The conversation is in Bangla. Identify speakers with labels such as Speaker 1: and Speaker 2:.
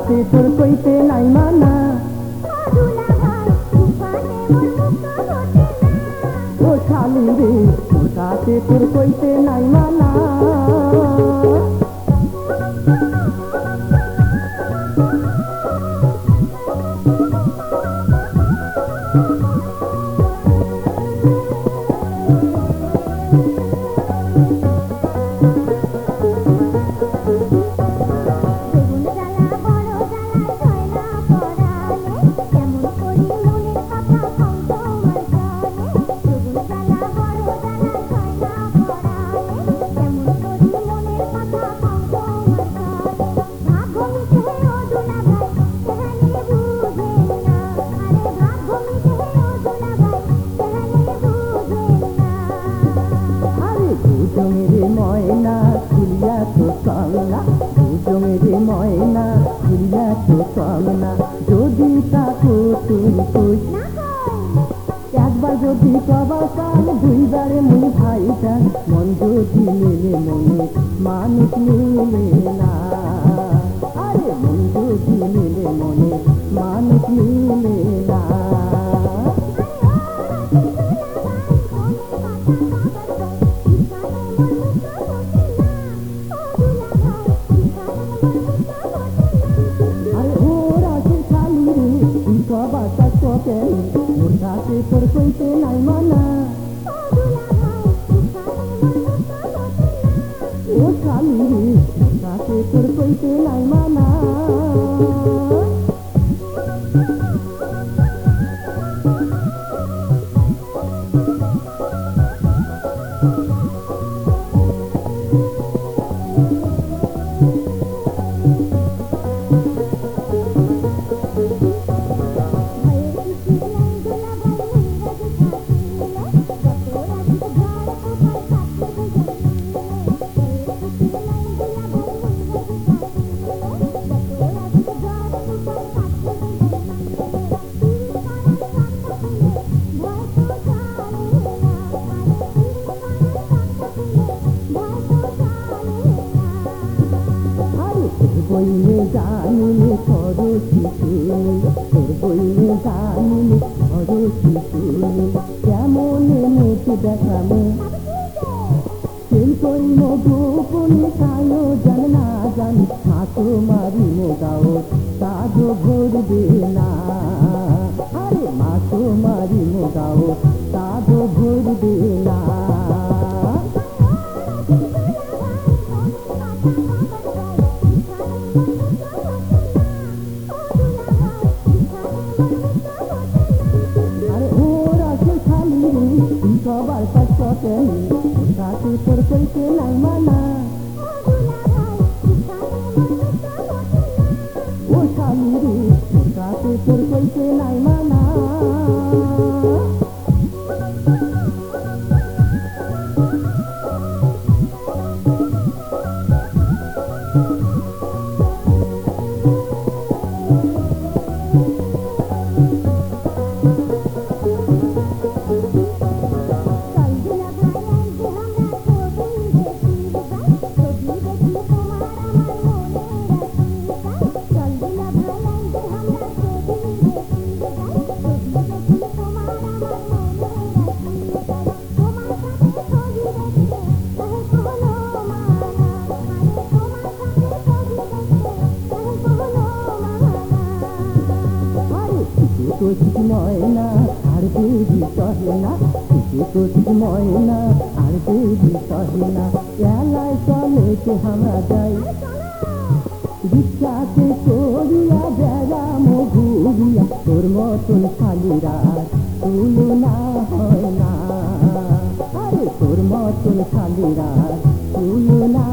Speaker 1: সাথে তোর কইতে নাই মানা ও শালি রে তোর সাথে তোর কইতে নাই মানা দুজমেরে ময়না খুলিয়া তো কামনা দুজমেরে ময়না খুলিয়া তো কামনা যদি তাকো তুই কই একবার যদি কবা চাল দুইবারে মুই ভাইটান মন যদি মেলে মনে মানুষ মিলে না আরে মন যদি মেলে মনে মানুষ মিলে না মোর সাথে তোর কইতে নাই মানা ও শালি মোর সাথে তোর কইতে নাই মানা বইলে জানিলে খরচি শুনি তোর বইলে জানিলে খরচি শুনি কেমন মুখ দেখামে সেই কইম গোপনে কায়ো জান না জানি হাতো মারি মোগাও সাধো ভরবে না আরে মাতো মারি মোগাও সাধো ভরবে না সবার কাছে সাথে তোর কইতে নাই মানা ও শালি রে সাথে তোর কইতে নাই মানা কোচিক ময়না আর দেবী সহে না কোচিক ময়না আর দেবী সহে না এলায় চলেতে আমরা যাই রিক্সাতে করিয়া বেড়াম ঘুরিয়া তোর মতন শালিরা তুলনা হয় না আরে তোর মতন শালিরা তুলনা